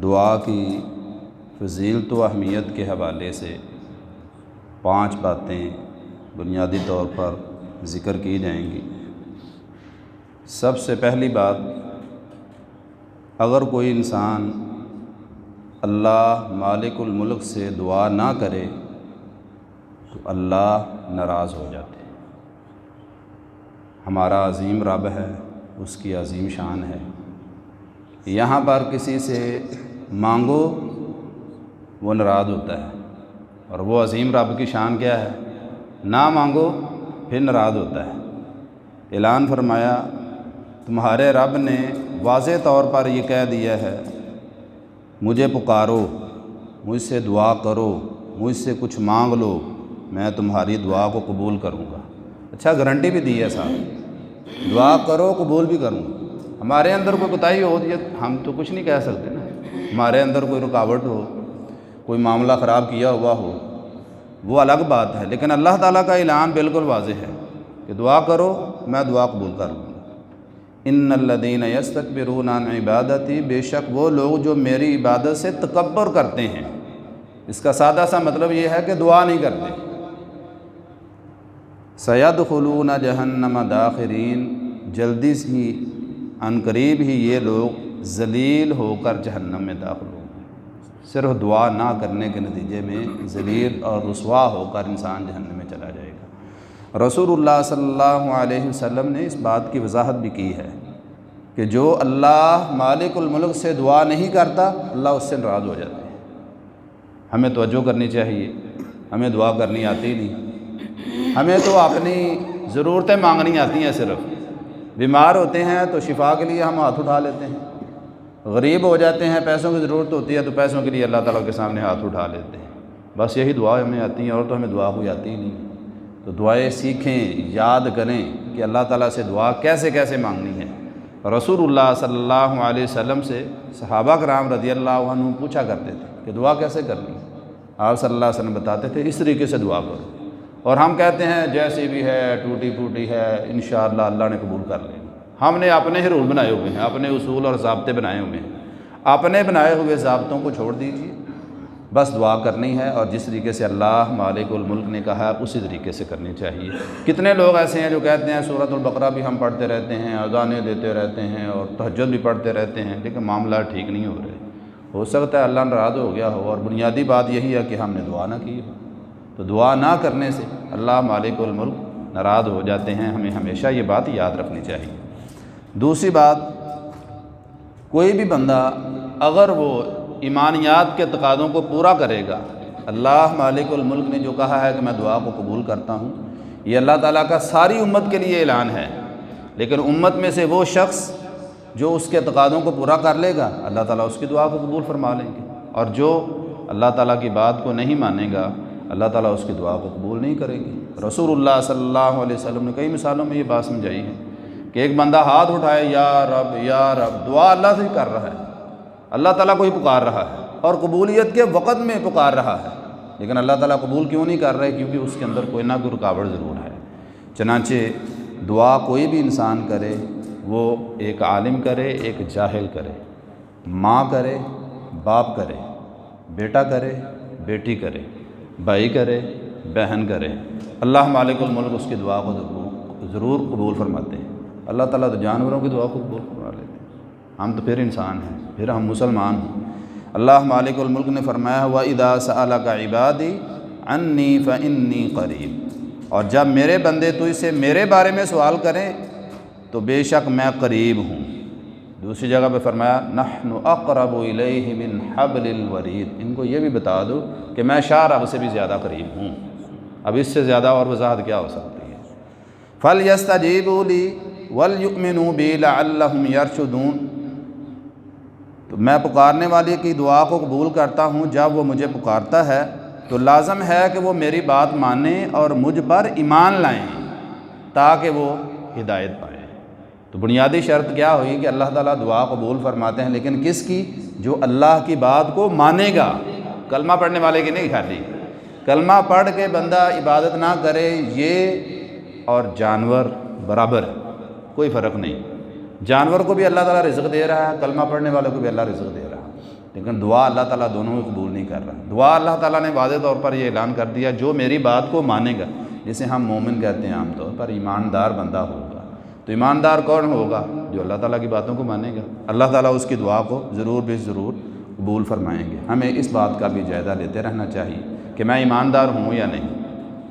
دعا کی فضیلت و اہمیت کے حوالے سے 5 باتیں بنیادی طور پر ذکر کی جائیں گی۔ سب سے پہلی بات، اگر کوئی انسان اللہ مالک الملک سے دعا نہ کرے تو اللہ ناراض ہو جاتے ہیں۔ ہمارا عظیم رب ہے، اس کی عظیم شان ہے۔ یہاں پر کسی سے مانگو وہ ناراض ہوتا ہے، اور وہ عظیم رب کی شان کیا ہے؟ نہ مانگو پھر ناراض ہوتا ہے۔ اعلان فرمایا تمہارے رب نے واضح طور پر یہ کہہ دیا ہے، مجھے پکارو، مجھ سے دعا کرو، مجھ سے کچھ مانگ لو، میں تمہاری دعا کو قبول کروں گا۔ اچھا، گارنٹی بھی دی ہے صاحب، دعا کرو قبول بھی کروں گا۔ ہمارے اندر کوئی کوتاہی ہو ہے ہم تو کچھ نہیں کہہ سکتے نا۔ ہمارے اندر کوئی رکاوٹ ہو، کوئی معاملہ خراب کیا ہوا ہو، وہ الگ بات ہے، لیکن اللہ تعالیٰ کا اعلان بالکل واضح ہے کہ دعا کرو، میں دعا قبول کر لوں گا۔ ان الذین یستکبرون عن عبادتی، بے شک وہ لوگ جو میری عبادت سے تکبر کرتے ہیں۔ اس کا سادہ سا مطلب یہ ہے کہ دعا نہیں کرتے۔ سیدخلون جہنم داخرین، جلدی ہی عن قریب ہی یہ لوگ ذلیل ہو کر جہنم میں داخل ہوں گے۔ صرف دعا نہ کرنے کے نتیجے میں ذلیل اور رسوا ہو کر انسان جہنم میں چلا جائے گا۔ رسول اللہ صلی اللہ علیہ وسلم نے اس بات کی وضاحت بھی کی ہے کہ جو اللہ مالک الملک سے دعا نہیں کرتا، اللہ اس سے ناراض ہو جاتے ہیں۔ ہمیں توجہ کرنی چاہیے، ہمیں دعا کرنی آتی نہیں، ہمیں تو اپنی ضرورتیں مانگنی آتی ہیں۔ صرف بیمار ہوتے ہیں تو شفا کے لیے ہم ہاتھ اٹھا لیتے ہیں، غریب ہو جاتے ہیں، پیسوں کی ضرورت ہوتی ہے تو پیسوں کے لیے اللہ تعالیٰ کے سامنے ہاتھ اٹھا لیتے ہیں۔ بس یہی دعا ہمیں آتی ہیں، اور تو ہمیں دعا کوئی آتی ہی نہیں۔ تو دعائیں سیکھیں، یاد کریں کہ اللہ تعالیٰ سے دعا کیسے کیسے مانگنی ہے۔ رسول اللہ صلی اللہ علیہ وسلم سے صحابہ کرام رضی اللہ عنہ پوچھا کرتے تھے کہ دعا کیسے کرنی ہے۔ آپ صلی اللہ علیہ وسلم بتاتے تھے اس طریقے سے دعا کرو، اور ہم کہتے ہیں جیسی بھی ہے، ٹوٹی پھوٹی ہے، انشاءاللہ اللہ نے قبول کر لیں۔ ہم نے اپنے ہی رول بنائے ہوئے ہیں، اپنے اصول اور ضابطے بنائے ہوئے ہیں۔ اپنے بنائے ہوئے ضابطوں کو چھوڑ دیجیے، بس دعا کرنی ہے، اور جس طریقے سے اللہ مالک الملک نے کہا ہے اسی طریقے سے کرنی چاہیے۔ کتنے لوگ ایسے ہیں جو کہتے ہیں سورۃ البقرہ بھی ہم پڑھتے رہتے ہیں، اذانیں دیتے رہتے ہیں، اور تہجد بھی پڑھتے رہتے ہیں، لیکن معاملہ ٹھیک نہیں ہو رہے۔ ہو سکتا ہے اللہ ناراض ہو گیا ہو، اور بنیادی بات یہی ہے کہ ہم نے دعا نہ کی ہو۔ تو دعا نہ کرنے سے اللہ مالک الملک ناراض ہو جاتے ہیں، ہمیں ہمیشہ یہ بات یاد رکھنی چاہیے۔ دوسری بات، کوئی بھی بندہ اگر وہ ایمانیات کے تقاضوں کو پورا کرے گا، اللہ مالک الملک نے جو کہا ہے کہ میں دعا کو قبول کرتا ہوں، یہ اللہ تعالیٰ کا ساری امت کے لیے اعلان ہے، لیکن امت میں سے وہ شخص جو اس کے تقاضوں کو پورا کر لے گا، اللہ تعالیٰ اس کی دعا کو قبول فرما لیں گے، اور جو اللہ تعالیٰ کی بات کو نہیں مانے گا، اللہ تعالیٰ اس کی دعا کو قبول نہیں کریں گے۔ رسول اللہ صلی اللہ علیہ وسلم نے کئی مثالوں میں یہ بات سمجھائی ہے کہ ایک بندہ ہاتھ اٹھائے، یا رب یا رب، دعا اللہ سے کر رہا ہے، اللہ تعالیٰ کو ہی پکار رہا ہے، اور قبولیت کے وقت میں پکار رہا ہے، لیکن اللہ تعالیٰ قبول کیوں نہیں کر رہے؟ کیونکہ اس کے اندر کوئی نہ کوئی رکاوٹ ضرور ہے۔ چنانچہ دعا کوئی بھی انسان کرے، وہ ایک عالم کرے، ایک جاہل کرے، ماں کرے، باپ کرے، بیٹا کرے، بیٹی کرے، بھائی کرے، بہن کرے، اللہ مالک الملک اس کی دعا کو ضرور قبول فرماتے ہیں۔ اللہ تعالیٰ تو جانوروں کی دعا کو قبول فرما لیتے ہیں، ہم تو پھر انسان ہیں، پھر ہم مسلمان ہیں۔ اللہ مالک الملک نے فرمایا وَإِذَا سَأَلَكَ عِبَادِي عَنِّي فَإِنِّي قَرِيبٌ، اور جب میرے بندے تجھ سے میرے بارے میں سوال کریں تو بے شک میں قریب ہوں۔ دوسری جگہ پہ فرمایا نَحْنُ أَقْرَبُ إِلَيْهِ مِنْ حَبْلِ الْوَرِيدِ، ان کو یہ بھی بتا دو کہ میں شاہ رگ سے بھی زیادہ قریب ہوں۔ اب اس سے زیادہ اور وضاحت کیا ہو سکتی ہے؟ فَلْيَسْتَجِيبُوا لِي وَلْيُؤْمِنُوا بِي لَعَلَّهُمْ يَرْشُدُونَ، تو میں پکارنے والے کی دعا کو قبول کرتا ہوں، جب وہ مجھے پکارتا ہے تو لازم ہے کہ وہ میری بات مانیں اور مجھ پر ایمان لائیں تاکہ وہ ہدایت پائیں۔ تو بنیادی شرط کیا ہوئی کہ اللہ تعالیٰ دعا قبول فرماتے ہیں، لیکن کس کی؟ جو اللہ کی بات کو مانے گا، کلمہ پڑھنے والے کی نہیں خالی۔ کلمہ پڑھ کے بندہ عبادت نہ کرے، یہ اور جانور برابر ہے، کوئی فرق نہیں۔ جانور کو بھی اللہ تعالیٰ رزق دے رہا ہے، کلمہ پڑھنے والے کو بھی اللہ رزق دے رہا ہے۔ لیکن دعا اللہ تعالیٰ دونوں کو قبول نہیں کر رہا۔ دعا اللہ تعالیٰ نے واضح طور پر یہ اعلان کر دیا، جو میری بات کو مانے گا، جسے ہم مومن کہتے ہیں عام طور پر، ایماندار بندہ ہوگا۔ تو ایماندار کون ہوگا؟ جو اللہ تعالیٰ کی باتوں کو مانے گا، اللہ تعالیٰ اس کی دعا کو ضرور بے ضرور قبول فرمائیں گے۔ ہمیں اس بات کا بھی جائزہ لیتے رہنا چاہیے کہ میں ایماندار ہوں یا نہیں۔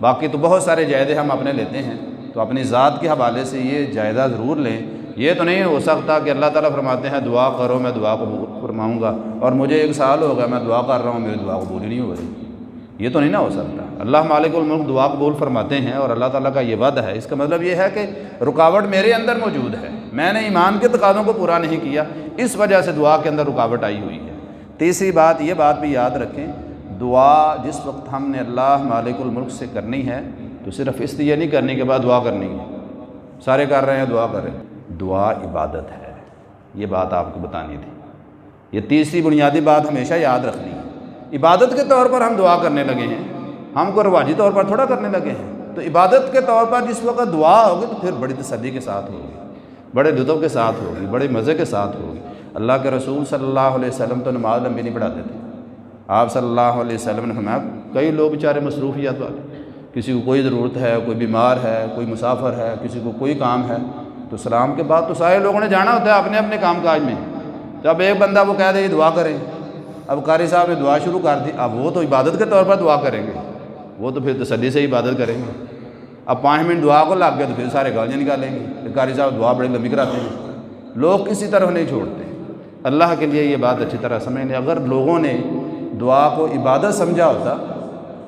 باقی تو بہت سارے جائزے ہم اپنے لیتے ہیں، تو اپنی ذات کے حوالے سے یہ جائزہ ضرور لیں۔ یہ تو نہیں ہو سکتا کہ اللہ تعالیٰ فرماتے ہیں دعا کرو میں دعا قبول فرماؤں گا، اور مجھے 1 سال ہو گیا میں دعا کر رہا ہوں میری دعا قبول ہی نہیں ہو رہی۔ یہ تو نہیں نہ ہو سکتا۔ اللہ مالک الملک دعا قبول فرماتے ہیں، اور اللہ تعالیٰ کا یہ وعدہ ہے۔ اس کا مطلب یہ ہے کہ رکاوٹ میرے اندر موجود ہے، میں نے ایمان کے تقاضوں کو پورا نہیں کیا، اس وجہ سے دعا کے اندر رکاوٹ آئی ہوئی ہے۔ تیسری بات، یہ بات بھی یاد رکھیں، دعا جس وقت ہم نے اللہ مالک الملک سے کرنی ہے تو صرف اس لیے نہیں کرنی کہ بعد دعا کرنی ہے، سارے کر رہے ہیں دعا کر رہے ہیں۔ دعا عبادت ہے، یہ بات آپ کو بتانی تھی۔ یہ تیسری بنیادی بات ہمیشہ یاد رکھنی ہے۔ عبادت کے طور پر ہم دعا کرنے لگے ہیں، ہم کو رواجی طور پر تھوڑا کرنے لگے ہیں۔ تو عبادت کے طور پر جس وقت دعا ہوگی تو پھر بڑی تسلی کے ساتھ ہوگی، بڑے لطف کے ساتھ ہوگی، بڑے مزے کے ساتھ ہوگی۔ اللہ کے رسول صلی اللہ علیہ وسلم تو نماز لمبی نہیں پڑھاتے تھے۔ آپ صلی اللہ علیہ وسلم نے فرمایا، کئی لوگ بیچارے مصروفیات والے، کسی کو کوئی ضرورت ہے، کوئی بیمار ہے، کوئی مسافر ہے، کسی کو کوئی کام ہے، تو سلام کے بعد تو سارے لوگوں نے جانا ہوتا ہے اپنے اپنے کام کاج میں۔ تو اب ایک بندہ وہ کہہ دے دعا کریں، اب قاری صاحب نے دعا شروع کر دی، اب وہ تو عبادت کے طور پر دعا کریں گے، وہ تو پھر تسلی سے عبادت کریں گے۔ اب 5 منٹ دعا کو لگ گئے تو پھر سارے گالیاں نکالیں گے کہ قاری صاحب دعا بڑی لمبی کراتے ہیں۔ لوگ کسی طرح نہیں چھوڑتے۔ اللہ کے لیے یہ بات اچھی طرح سمجھ لیں، اگر لوگوں نے دعا کو عبادت سمجھا ہوتا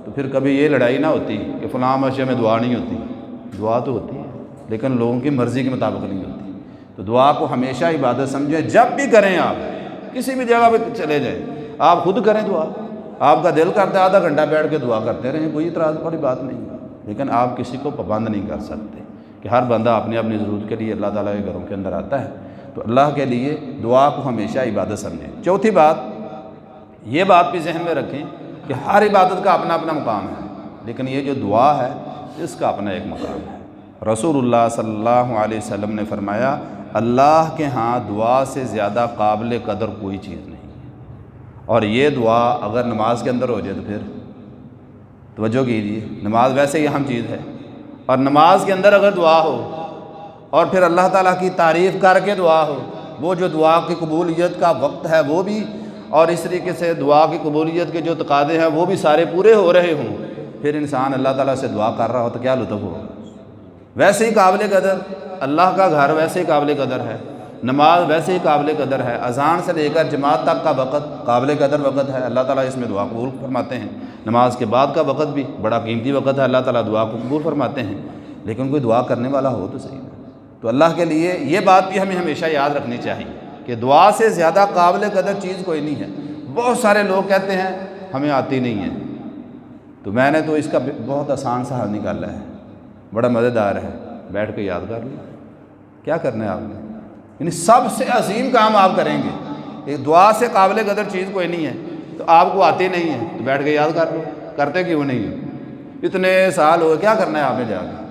تو پھر کبھی یہ لڑائی نہ ہوتی کہ فلاں مسجد میں دعا نہیں ہوتی۔ دعا تو ہوتی ہے لیکن لوگوں کی مرضی کے مطابق نہیں ہوتی۔ تو دعا کو ہمیشہ عبادت سمجھیں، جب بھی کریں، آپ کسی بھی جگہ پہ چلے جائیں، آپ خود کریں دعا، آپ کا دل کرتا ہے آدھا گھنٹہ بیٹھ کے دعا کرتے رہیں، کوئی اعتراض والی بات نہیں، لیکن آپ کسی کو پابند نہیں کر سکتے کہ ہر بندہ اپنی اپنی ضرورت کے لیے اللہ تعالیٰ کے گھروں کے اندر آتا ہے۔ تو اللہ کے لیے دعا کو ہمیشہ عبادت سمجھیں۔ چوتھی بات، یہ بات بھی ذہن میں رکھیں کہ ہر عبادت کا اپنا اپنا مقام ہے، لیکن یہ جو دعا ہے اس کا اپنا ایک مقام ہے۔ رسول اللہ صلی اللہ علیہ وسلم نے فرمایا، اللہ کے ہاں دعا سے زیادہ قابل قدر کوئی چیز نہیں ہے۔ اور یہ دعا اگر نماز کے اندر ہو جائے تو پھر توجہ کیجیے، نماز ویسے ہی اہم چیز ہے، اور نماز کے اندر اگر دعا ہو اور پھر اللہ تعالیٰ کی تعریف کر کے دعا ہو، وہ جو دعا کی قبولیت کا وقت ہے وہ بھی، اور اس طریقے سے دعا کی قبولیت کے جو تقاضے ہیں وہ بھی سارے پورے ہو رہے ہوں، پھر انسان اللہ تعالیٰ سے دعا کر رہا ہو تو کیا لطف ہوگا۔ ویسے ہی قابل قدر، اللہ کا گھر ویسے ہی قابل قدر ہے، نماز ویسے ہی قابل قدر ہے، اذان سے لے کر جماعت تک کا وقت قابل قدر وقت ہے، اللہ تعالیٰ اس میں دعا قبول فرماتے ہیں۔ نماز کے بعد کا وقت بھی بڑا قیمتی وقت ہے، اللہ تعالیٰ دعا کو قبول فرماتے ہیں، لیکن کوئی دعا کرنے والا ہو تو صحیح ہے۔ تو اللہ کے لیے یہ بات بھی ہمیں ہمیشہ یاد رکھنی چاہیے کہ دعا سے زیادہ قابل قدر چیز کوئی نہیں ہے۔ بہت سارے لوگ کہتے ہیں ہمیں آتی نہیں ہے، تو میں نے تو اس کا بہت آسان سا حل نکالا ہے، بڑا مزیدار ہے، بیٹھ کے یاد کر لیں کیا کرنا ہے آپ نے، یعنی سب سے عظیم کام آپ کریں گے۔ ایک دعا سے قابل قدر چیز کوئی نہیں ہے تو آپ کو آتی نہیں ہے تو بیٹھ کے یاد کر لو، کرتے کیوں نہیں ہے؟ اتنے سال ہوئے، کیا کرنا ہے آپ نے جا کے؟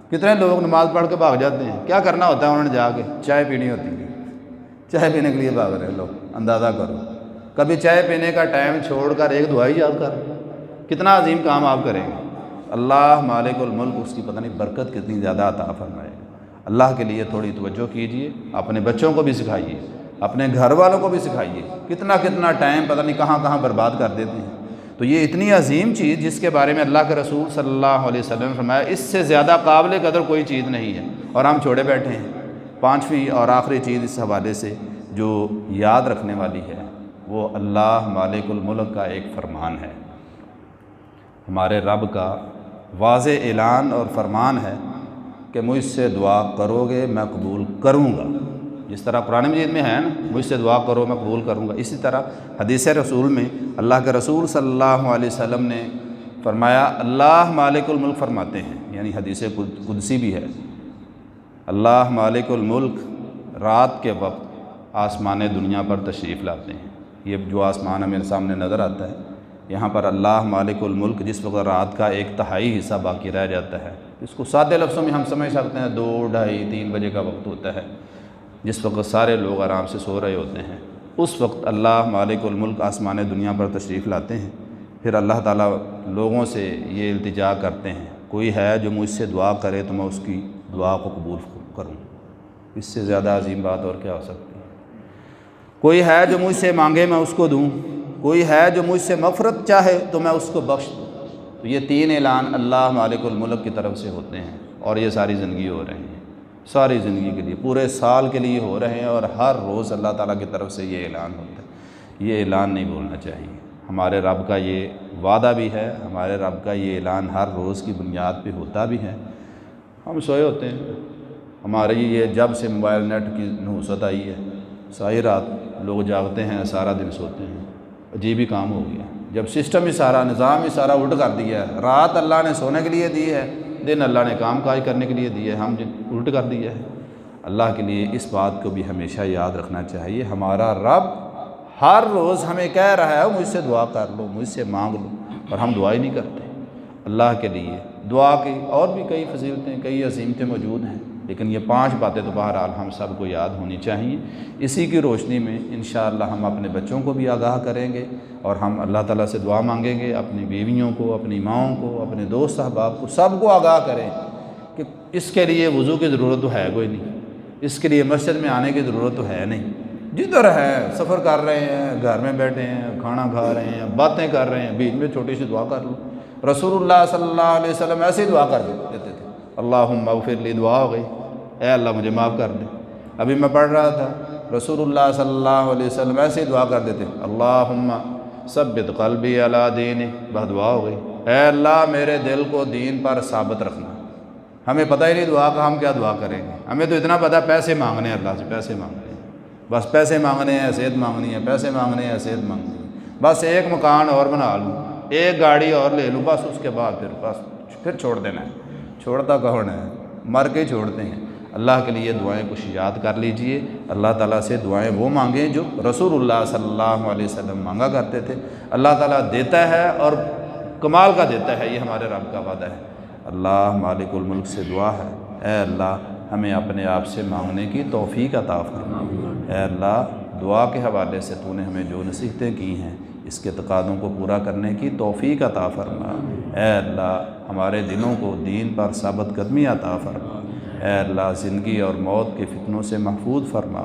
کتنے لوگ نماز پڑھ کے بھاگ جاتے ہیں، کیا کرنا ہوتا ہے انہوں نے جا کے؟ چائے پینی ہوتی ہے، چائے پینے کے لیے بھاگ رہے لوگ، اندازہ کرو۔ کبھی چائے پینے کا ٹائم چھوڑ کر ایک دعا ہی یاد کر، کتنا عظیم کام آپ کریں گے۔ اللہ مالک الملک اس کی پتہ نہیں برکت کتنی زیادہ عطا فرمائے گا۔ اللہ کے لیے تھوڑی توجہ کیجیے، اپنے بچوں کو بھی سکھائیے، اپنے گھر والوں کو بھی سکھائیے، کتنا کتنا ٹائم پتہ نہیں کہاں کہاں برباد کر دیتے ہیں۔ تو یہ اتنی عظیم چیز جس کے بارے میں اللہ کے رسول صلی اللہ علیہ وسلم نے فرمایا اس سے زیادہ قابل قدر کوئی چیز نہیں ہے، اور ہم چھوڑے بیٹھے ہیں۔ پانچویں اور آخری چیز اس حوالے سے جو یاد رکھنے والی ہے وہ اللہ مالک الملک کا ایک فرمان ہے، ہمارے رب کا واضح اعلان اور فرمان ہے کہ مجھ سے دعا کرو گے میں قبول کروں گا۔ جس طرح قرآن مجید میں ہے نا، مجھ سے دعا کرو میں قبول کروں گا، اسی طرح حدیث رسول میں اللہ کے رسول صلی اللہ علیہ وسلم نے فرمایا، اللہ مالک الملک فرماتے ہیں، یعنی حدیث قدسی بھی ہے، اللہ مالک الملک رات کے وقت آسمان دنیا پر تشریف لاتے ہیں۔ یہ جو آسمان ہمیں سامنے نظر آتا ہے، یہاں پر اللہ مالک الملک جس وقت رات کا 1/3 حصہ باقی رہ جاتا ہے، اس کو سادے لفظوں میں ہم سمجھ سکتے ہیں 2، 2:30، 3 بجے کا وقت ہوتا ہے، جس وقت سارے لوگ آرام سے سو رہے ہوتے ہیں، اس وقت اللہ مالک الملک آسمان دنیا پر تشریف لاتے ہیں، پھر اللہ تعالیٰ لوگوں سے یہ التجا کرتے ہیں، کوئی ہے جو مجھ سے دعا کرے تو میں اس کی دعا کو قبول کروں۔ اس سے زیادہ عظیم بات اور کیا ہو سکتی ہے؟ کوئی ہے جو مجھ سے مانگے میں اس کو دوں، کوئی ہے جو مجھ سے مغفرت چاہے تو میں اس کو بخش دوں۔ تو یہ 3 اعلان اللہ مالک الملک کی طرف سے ہوتے ہیں، اور یہ ساری زندگی ہو رہے ہیں، ساری زندگی کے لیے، پورے سال کے لیے ہو رہے ہیں، اور ہر روز اللہ تعالیٰ کی طرف سے یہ اعلان ہوتا ہے۔ یہ اعلان نہیں بولنا چاہیے۔ ہمارے رب کا یہ وعدہ بھی ہے، ہمارے رب کا یہ اعلان ہر روز کی بنیاد پہ ہوتا بھی ہے۔ ہم سوئے ہوتے ہیں، ہمارے یہ جب سے موبائل نیٹ کی نحوست آئی ہے، ساری رات لوگ جاگتے ہیں، سارا دن سوتے ہیں۔ عجیب ہی کام ہو گیا، جب سسٹم ہی سارا، نظام ہی سارا الٹ کر دیا ہے۔ رات اللہ نے سونے کے لیے دی ہے، دن اللہ نے کام کاج کرنے کے لیے دی ہے، ہم الٹ کر دیا ہے۔ اللہ کے لیے اس بات کو بھی ہمیشہ یاد رکھنا چاہیے، ہمارا رب ہر روز ہمیں کہہ رہا ہے مجھ سے دعا کر لو، مجھ سے مانگ لو، اور ہم دعا ہی نہیں کرتے۔ اللہ کے لیے دعا کی اور بھی کئی فضیلتیں، کئی عظیمتیں موجود ہیں، لیکن یہ 5 باتیں تو بہرحال ہم سب کو یاد ہونی چاہیے۔ اسی کی روشنی میں انشاءاللہ ہم اپنے بچوں کو بھی آگاہ کریں گے، اور ہم اللہ تعالیٰ سے دعا مانگیں گے، اپنی بیویوں کو، اپنی ماؤں کو، اپنے دوست احباب کو، سب کو آگاہ کریں کہ اس کے لیے وضو کی ضرورت تو ہے کوئی نہیں، اس کے لیے مسجد میں آنے کی ضرورت تو ہے نہیں، جدھر ہے سفر کر رہے ہیں، گھر میں بیٹھے ہیں، کھانا کھا رہے ہیں، باتیں کر رہے ہیں، بیچ میں چھوٹی سی دعا کر لو۔ رسول اللہ صلی اللہ علیہ وسلم ایسے ہی دعا کر دیتے تھے، اللہم اغفر لی، دعا ہو گئی، اے اللہ مجھے معاف کر دے۔ ابھی میں پڑھ رہا تھا، رسول اللہ صلی اللہ علیہ وسلم ایسے ہی دعا کر دیتے، اللہم ثبت قلبی علی دینک، بس دعا ہو گئی، اے اللہ میرے دل کو دین پر ثابت رکھنا۔ ہمیں پتہ ہی نہیں دعا کا، ہم کیا دعا کریں گے؟ ہمیں تو اتنا پتہ پیسے مانگنے ہیں، اللہ سے پیسے مانگنے ہیں، بس پیسے مانگنے ہیں، صحت مانگنی ہے، پیسے مانگنے ہیں، صحت مانگنی ہے، بس ایک مکان اور بنا لوں، ایک گاڑی اور لے لوں، بس اس کے بعد پھر چھوڑ دینا ہے۔ چھوڑتا کون ہے؟ مر کے چھوڑتے ہیں۔ اللہ کے لیے دعائیں کچھ یاد کر لیجئے، اللہ تعالیٰ سے دعائیں وہ مانگیں جو رسول اللہ صلی اللہ علیہ وسلم مانگا کرتے تھے۔ اللہ تعالیٰ دیتا ہے اور کمال کا دیتا ہے، یہ ہمارے رب کا وعدہ ہے۔ اللہ مالک الملک سے دعا ہے، اے اللہ ہمیں اپنے آپ سے مانگنے کی توفیق عطا فرما۔ اے اللہ دعا کے حوالے سے تو نے ہمیں جو نصیحتیں کی ہیں، اس کے تقاضوں کو پورا کرنے کی توفیق عطا فرما۔ اے اللہ ہمارے دلوں کو دین پر ثابت قدمی عطا فرما۔ اے اللہ زندگی اور موت کے فتنوں سے محفوظ فرما۔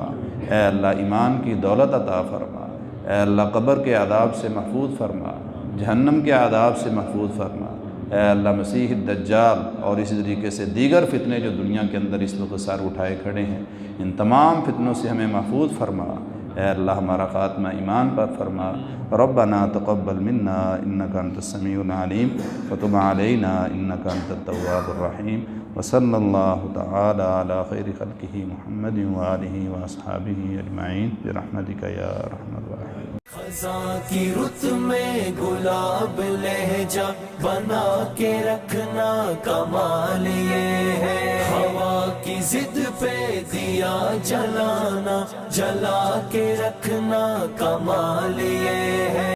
اے اللہ ایمان کی دولت عطا فرما۔ اے اللہ قبر کے عذاب سے محفوظ فرما، جہنم کے عذاب سے محفوظ فرما۔ اے اللہ مسیح الدجال اور اسی طریقے سے دیگر فتنے جو دنیا کے اندر اس وقت سر اٹھائے کھڑے ہیں، ان تمام فتنوں سے ہمیں محفوظ فرما۔ اے اللہ ہمارا خاتمہ ایمان پر فرما۔ ربنا تقبل منا انک انت السمیع العلیم وتب علینا انک انت التواب الرحیم، وصلی اللہ تعالی علی خیر خلقہ محمد وآلہ واصحابہ اجمعین برحمتک یا ارحم الراحمین۔ خزاں کی رت میں گلاب لہجہ بنا کے رکھنا کمال یہ ہے، ہوا کی ضد پہ دیا جلانا جلا کے رکھنا کمال یہ ہے۔